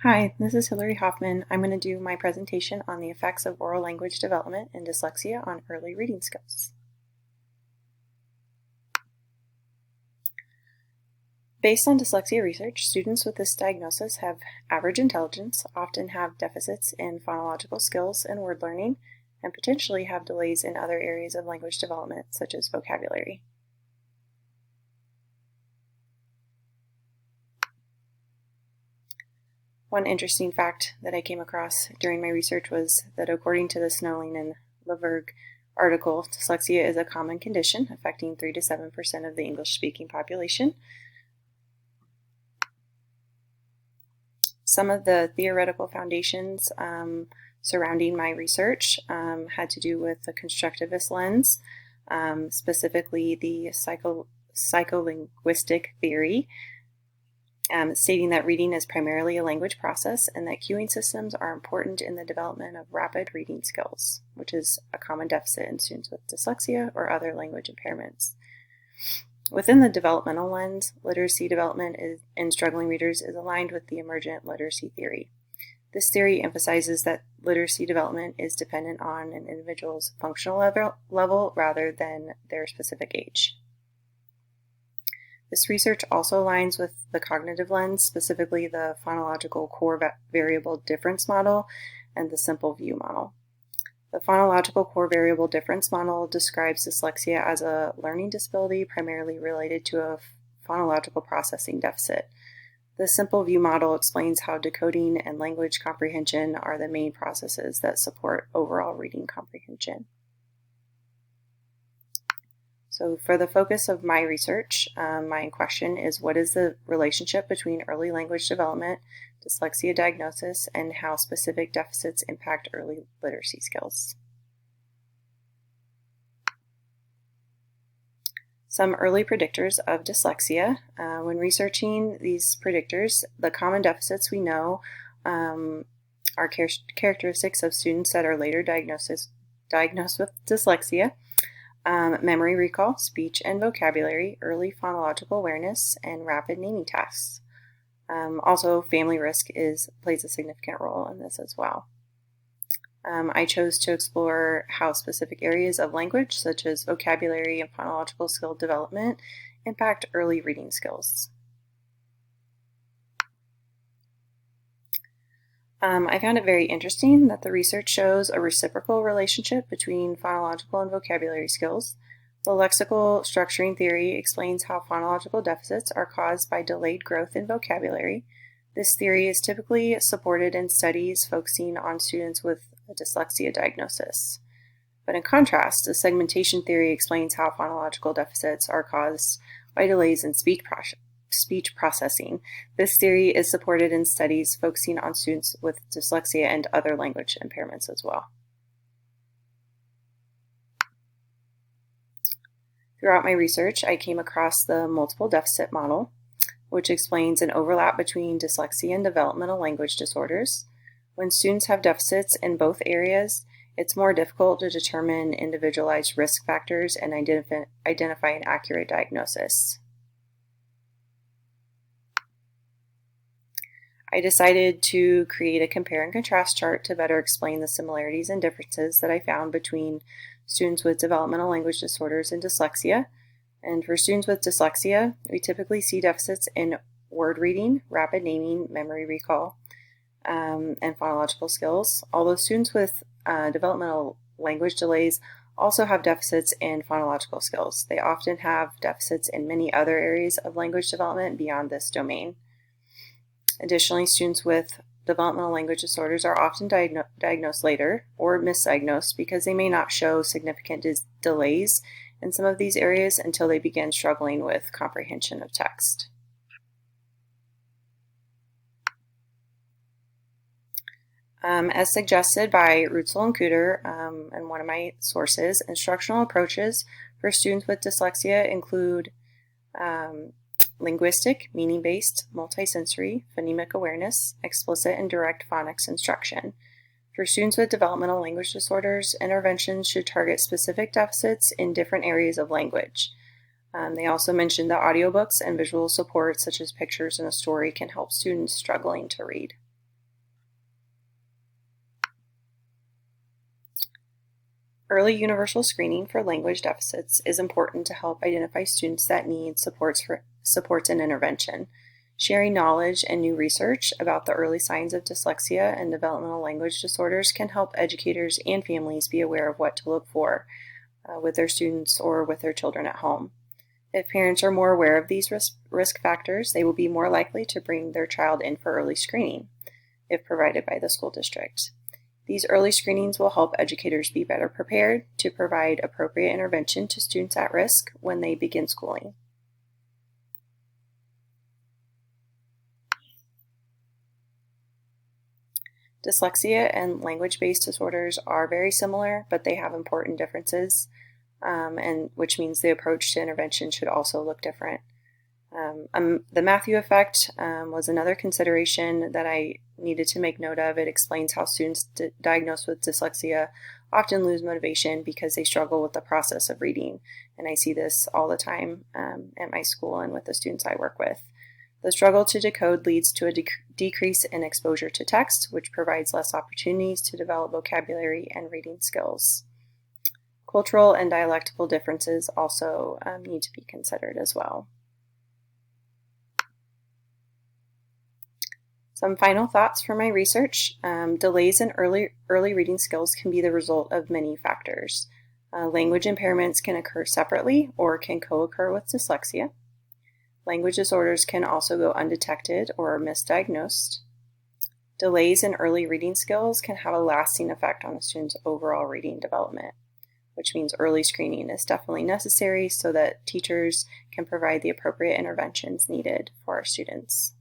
Hi, this is Hillary Hoffman. I'm going to do my presentation on the effects of oral language development and dyslexia on early reading skills. Based on dyslexia research, students with this diagnosis have average intelligence, often have deficits in phonological skills and word learning, and potentially have delays in other areas of language development, such as vocabulary. One interesting fact that I came across during my research was that according to the Snelling and Leverg article, dyslexia is a common condition affecting 3 to 7% of the English-speaking population. Some of the theoretical foundations surrounding my research had to do with the constructivist lens, specifically the psycholinguistic theory, stating that reading is primarily a language process and that cueing systems are important in the development of rapid reading skills, which is a common deficit in students with dyslexia or other language impairments. Within the developmental lens, literacy development in struggling readers is aligned with the emergent literacy theory. This theory emphasizes that literacy development is dependent on an individual's functional level rather than their specific age. This research also aligns with the cognitive lens, specifically the phonological core variable difference model and the simple view model. The phonological core variable difference model describes dyslexia as a learning disability primarily related to a phonological processing deficit. The simple view model explains how decoding and language comprehension are the main processes that support overall reading comprehension. So for the focus of my research, my question is, what is the relationship between early language development, dyslexia diagnosis, and how specific deficits impact early literacy skills? Some early predictors of dyslexia. When researching these predictors, the common deficits we know are characteristics of students that are later diagnosed with dyslexia. Memory recall, speech and vocabulary, early phonological awareness, and rapid naming tasks. Also, family risk plays a significant role in this as well. I chose to explore how specific areas of language, such as vocabulary and phonological skill development, impact early reading skills. I found it very interesting that the research shows a reciprocal relationship between phonological and vocabulary skills. The lexical structuring theory explains how phonological deficits are caused by delayed growth in vocabulary. This theory is typically supported in studies focusing on students with a dyslexia diagnosis. But in contrast, the segmentation theory explains how phonological deficits are caused by delays in speech processing. This theory is supported in studies focusing on students with dyslexia and other language impairments as well. Throughout my research, I came across the multiple deficit model, which explains an overlap between dyslexia and developmental language disorders. When students have deficits in both areas, it's more difficult to determine individualized risk factors and identify an accurate diagnosis. I decided to create a compare and contrast chart to better explain the similarities and differences that I found between students with developmental language disorders and dyslexia. And for students with dyslexia, we typically see deficits in word reading, rapid naming, memory recall, and phonological skills. Although students with developmental language delays also have deficits in phonological skills. They often have deficits in many other areas of language development beyond this domain. Additionally, students with developmental language disorders are often diagnosed later or misdiagnosed because they may not show significant delays in some of these areas until they begin struggling with comprehension of text. As suggested by Rutzel and Cooter and one of my sources, instructional approaches for students with dyslexia include linguistic, meaning-based, multisensory, phonemic awareness, explicit and direct phonics instruction. For students with developmental language disorders, interventions should target specific deficits in different areas of language. They also mentioned that audiobooks and visual support, such as pictures and a story, can help students struggling to read. Early universal screening for language deficits is important to help identify students that need supports and intervention. Sharing knowledge and new research about the early signs of dyslexia and developmental language disorders can help educators and families be aware of what to look for with their students or with their children at home. If parents are more aware of these risk factors, they will be more likely to bring their child in for early screening, if provided by the school district. These early screenings will help educators be better prepared to provide appropriate intervention to students at risk when they begin schooling. Dyslexia and language-based disorders are very similar, but they have important differences, and which means the approach to intervention should also look different. The Matthew effect was another consideration that I needed to make note of. It explains how students diagnosed with dyslexia often lose motivation because they struggle with the process of reading. And I see this all the time at my school and with the students I work with. The struggle to decode leads to a decrease in exposure to text, which provides less opportunities to develop vocabulary and reading skills. Cultural and dialectical differences also need to be considered as well. Some final thoughts from my research. Delays in early reading skills can be the result of many factors. Language impairments can occur separately or can co-occur with dyslexia. Language disorders can also go undetected or misdiagnosed. Delays in early reading skills can have a lasting effect on a student's overall reading development, which means early screening is definitely necessary so that teachers can provide the appropriate interventions needed for our students.